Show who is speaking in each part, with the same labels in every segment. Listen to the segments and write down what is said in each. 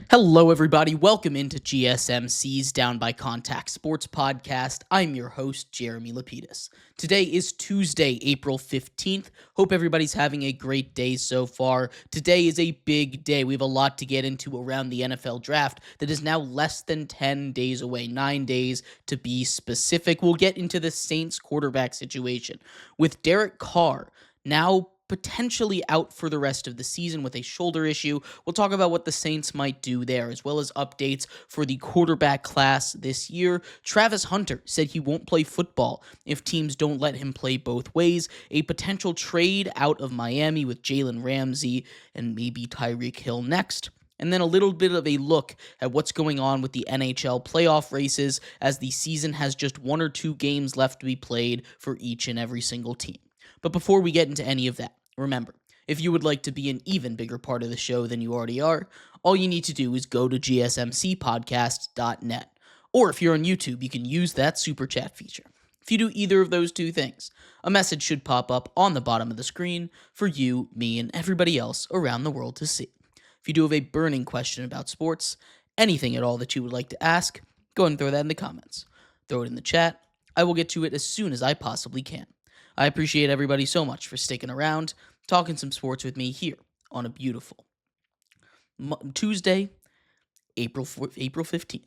Speaker 1: Hello, everybody. Welcome into GSMC's Down by Contact Sports Podcast. I'm your host, Jeremy Lapidus. Today is Tuesday, April 15th. Hope everybody's having a great day so far. Today is a big day. We have a lot to get into around the NFL draft that is now less than 10 days away, 9 days to be specific. We'll get into the Saints quarterback situation with Derek Carr now potentially out for the rest of the season with a shoulder issue. We'll talk about what the Saints might do there, as well as updates for the quarterback class this year. Travis Hunter said he won't play football if teams don't let him play both ways. A potential trade out of Miami with Jalen Ramsey and maybe Tyreek Hill next. And then a little bit of a look at what's going on with the NHL playoff races, as the season has just 1 or 2 games left to be played for each and every single team. But before we get into any of that, remember, if you would like to be an even bigger part of the show than you already are, all you need to do is go to gsmcpodcast.net. Or if you're on YouTube, you can use that super chat feature. If you do either of those two things, a message should pop up on the bottom of the screen for you, me, and everybody else around the world to see. If you do have a burning question about sports, anything at all that you would like to ask, go ahead and throw that in the comments. Throw it in the chat. I will get to it as soon as I possibly can. I appreciate everybody so much for sticking around, talking some sports with me here on a beautiful Tuesday, April 15th.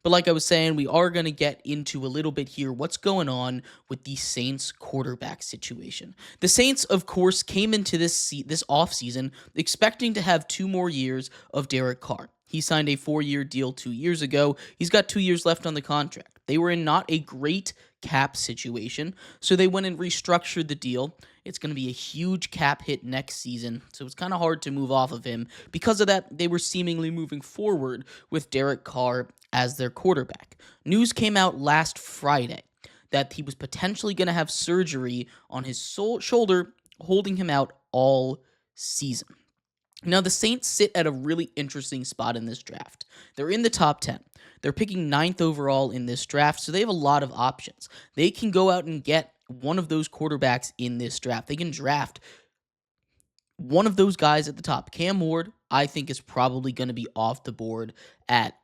Speaker 1: But like I was saying, we are going to get into a little bit here what's going on with the Saints quarterback situation. The Saints, of course, came into this offseason expecting to have 2 more years of Derek Carr. He signed a 4-year deal 2 years ago. He's got 2 years left on the contract. They were in not a great cap situation, so they went and restructured the deal. It's going to be a huge cap hit next season, so it's kind of hard to move off of him. Because of that, they were seemingly moving forward with Derek Carr as their quarterback. News came out last Friday that he was potentially going to have surgery on his shoulder, holding him out all season. Now, the Saints sit at a really interesting spot in this draft. They're in the top 10. They're picking 9th overall in this draft, so they have a lot of options. They can go out and get one of those quarterbacks in this draft. They can draft one of those guys at the top. Cam Ward, I think, is probably going to be off the board at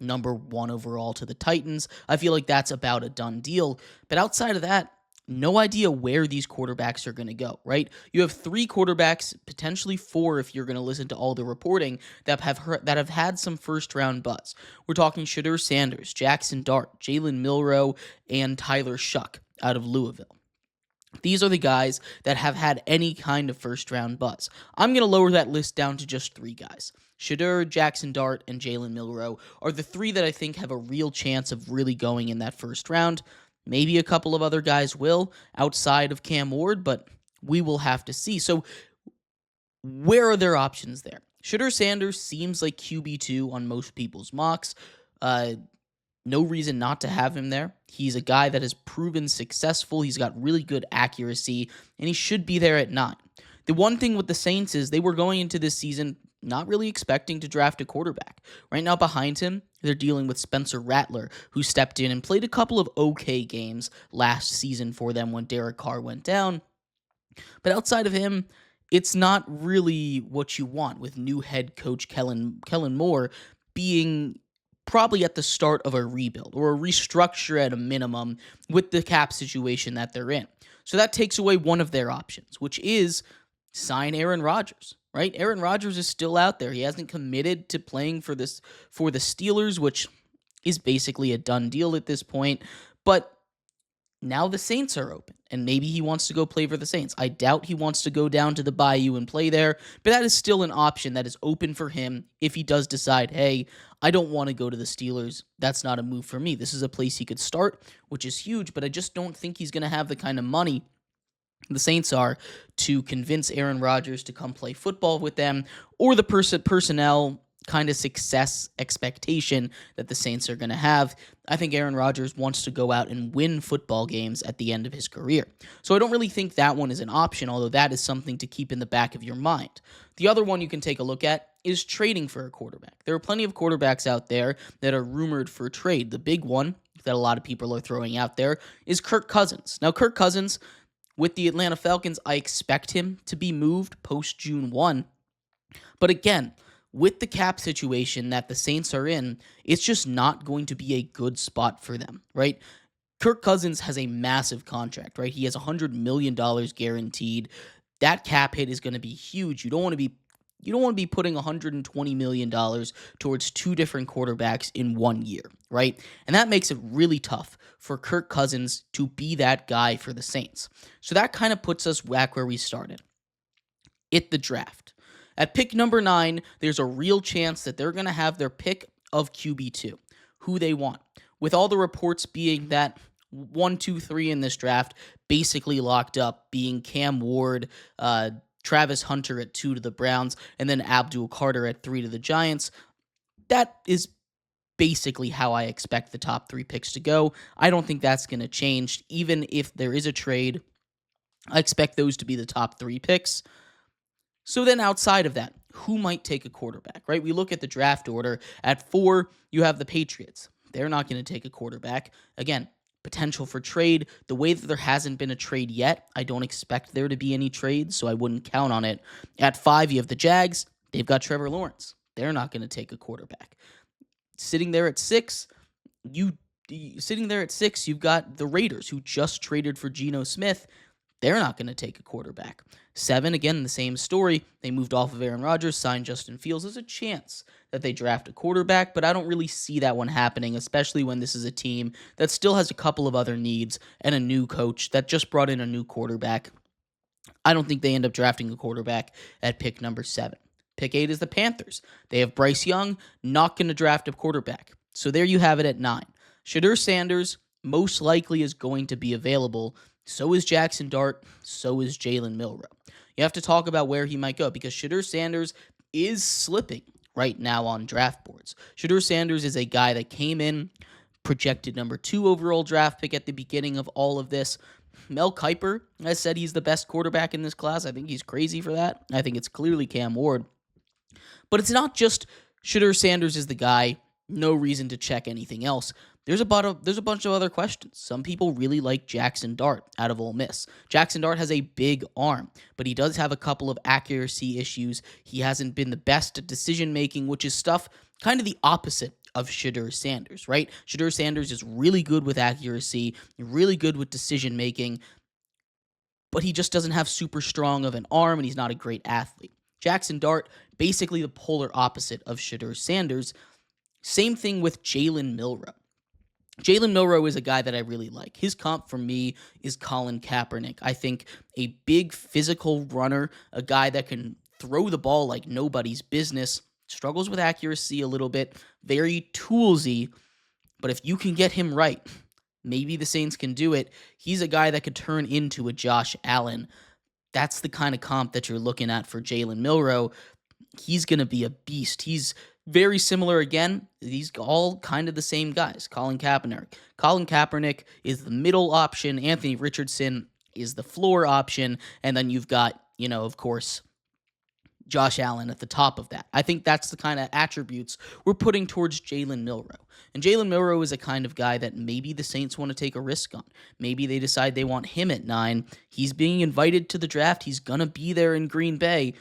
Speaker 1: number 1 overall to the Titans. I feel like that's about a done deal. But outside of that, no idea where these quarterbacks are going to go, right? You have 3 quarterbacks, potentially 4 if you're going to listen to all the reporting, that have had some first-round buzz. We're talking Shedeur Sanders, Jackson Dart, Jalen Milroe, and Tyler Shuck out of Louisville. These are the guys that have had any kind of first-round buzz. I'm going to lower that list down to just 3 guys. Shedeur, Jackson Dart, and Jalen Milroe are the 3 that I think have a real chance of really going in that first round. Maybe a couple of other guys will outside of Cam Ward, but we will have to see. So where are their options there? Shedeur Sanders seems like QB2 on most people's mocks. No reason not to have him there. He's a guy that has proven successful. He's got really good accuracy, and he should be there at 9. The one thing with the Saints is they were going into this season not really expecting to draft a quarterback. Right now behind him, they're dealing with Spencer Rattler, who stepped in and played a couple of okay games last season for them when Derek Carr went down. But outside of him, it's not really what you want, with new head coach Kellen Moore being probably at the start of a rebuild or a restructure at a minimum with the cap situation that they're in. So that takes away one of their options, which is sign Aaron Rodgers. Right? Aaron Rodgers is still out there. He hasn't committed to playing for the Steelers, which is basically a done deal at this point. But now the Saints are open, and maybe he wants to go play for the Saints. I doubt he wants to go down to the Bayou and play there, but that is still an option that is open for him if he does decide, hey, I don't want to go to the Steelers. That's not a move for me. This is a place he could start, which is huge, but I just don't think he's going to have the kind of money the Saints are to convince Aaron Rodgers to come play football with them, or the personnel kind of success expectation that the Saints are going to have. I think Aaron Rodgers wants to go out and win football games at the end of his career. So I don't really think that one is an option, although that is something to keep in the back of your mind. The other one you can take a look at is trading for a quarterback. There are plenty of quarterbacks out there that are rumored for trade. The big one that a lot of people are throwing out there is Kirk Cousins. Now, Kirk Cousins, with the Atlanta Falcons, I expect him to be moved post-June 1. But again, with the cap situation that the Saints are in, it's just not going to be a good spot for them, right? Kirk Cousins has a massive contract, right? He has $100 million guaranteed. That cap hit is going to be huge. You don't want to be putting $120 million towards two different quarterbacks in 1 year, right? And that makes it really tough for Kirk Cousins to be that guy for the Saints. So that kind of puts us back where we started, at the draft. At pick number 9, there's a real chance that they're going to have their pick of QB2, who they want. With all the reports being that 1, 2, 3 in this draft basically locked up, being Cam Ward, Travis Hunter at 2 to the Browns, and then Abdul Carter at 3 to the Giants. That is basically how I expect the top 3 picks to go. I don't think that's going to change. Even if there is a trade, I expect those to be the top 3 picks. So then outside of that, who might take a quarterback, right? We look at the draft order. At 4, you have the Patriots. They're not going to take a quarterback. Again, potential for trade. The way that there hasn't been a trade yet, I don't expect there to be any trades, so I wouldn't count on it. At 5, you have the Jags. They've got Trevor Lawrence. They're not going to take a quarterback. Sitting there at 6, you've got the Raiders, who just traded for Geno Smith. They're not going to take a quarterback. 7, again, the same story. They moved off of Aaron Rodgers, signed Justin Fields. There's a chance that they draft a quarterback, but I don't really see that one happening, especially when this is a team that still has a couple of other needs and a new coach that just brought in a new quarterback. I don't think they end up drafting a quarterback at pick number 7. Pick 8 is the Panthers. They have Bryce Young, not going to draft a quarterback. So there you have it at 9. Shedeur Sanders most likely is going to be available. So is Jackson Dart. So is Jalen Milroe. You have to talk about where he might go because Shedeur Sanders is slipping right now on draft boards. Shedeur Sanders is a guy that came in, projected number 2 overall draft pick at the beginning of all of this. Mel Kiper has said he's the best quarterback in this class. I think he's crazy for that. I think it's clearly Cam Ward. But it's not just Shedeur Sanders is the guy, no reason to check anything else. There's a bunch of other questions. Some people really like Jackson Dart out of Ole Miss. Jackson Dart has a big arm, but he does have a couple of accuracy issues. He hasn't been the best at decision-making, which is stuff kind of the opposite of Shedeur Sanders, right? Shedeur Sanders is really good with accuracy, really good with decision-making, but he just doesn't have super strong of an arm, and he's not a great athlete. Jackson Dart, basically the polar opposite of Shedeur Sanders. Same thing with Jalen Milroe. Jalen Milroe is a guy that I really like. His comp for me is Colin Kaepernick. I think a big physical runner, a guy that can throw the ball like nobody's business, struggles with accuracy a little bit, very toolsy, but if you can get him right, maybe the Saints can do it. He's a guy that could turn into a Josh Allen. That's the kind of comp that you're looking at for Jalen Milroe. He's going to be a beast. He's very similar again. These all kind of the same guys. Colin Kaepernick. Colin Kaepernick is the middle option. Anthony Richardson is the floor option. And then you've got, of course, Josh Allen at the top of that. I think that's the kind of attributes we're putting towards Jalen Milroe. And Jalen Milroe is a kind of guy that maybe the Saints want to take a risk on. Maybe they decide they want him at 9. He's being invited to the draft. He's going to be there in Green Bay.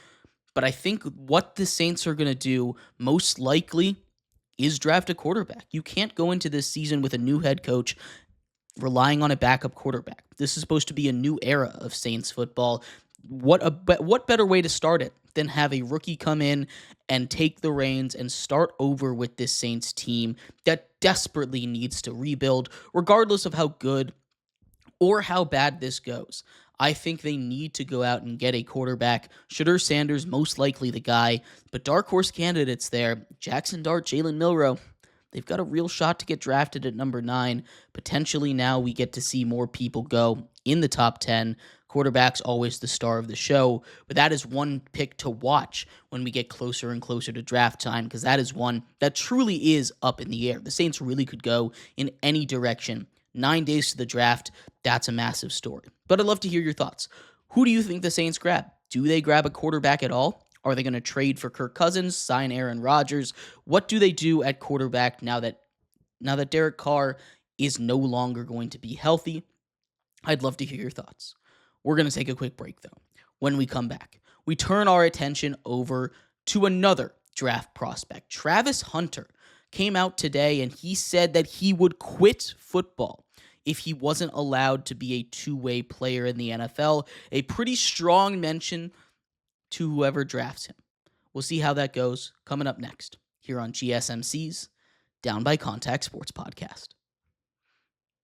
Speaker 1: But I think what the Saints are going to do most likely is draft a quarterback. You can't go into this season with a new head coach relying on a backup quarterback. This is supposed to be a new era of Saints football. What better way to start it than have a rookie come in and take the reins and start over with this Saints team that desperately needs to rebuild, regardless of how good or how bad this goes. I think they need to go out and get a quarterback. Shedeur Sanders, most likely the guy, but dark horse candidates there. Jackson Dart, Jalen Milroe, they've got a real shot to get drafted at number 9. Potentially now we get to see more people go in the top 10. Quarterback's always the star of the show, but that is one pick to watch when we get closer and closer to draft time, because that is one that truly is up in the air. The Saints really could go in any direction. 9 days to the draft, that's a massive story. But I'd love to hear your thoughts. Who do you think the Saints grab? Do they grab a quarterback at all? Are they going to trade for Kirk Cousins, sign Aaron Rodgers? What do they do at quarterback now that Derek Carr is no longer going to be healthy? I'd love to hear your thoughts. We're going to take a quick break, though. When we come back, we turn our attention over to another draft prospect. Travis Hunter came out today and he said that he would quit football if he wasn't allowed to be a two-way player in the NFL. A pretty strong mention to whoever drafts him. We'll see how that goes coming up next here on GSMC's Down by Contact Sports Podcast.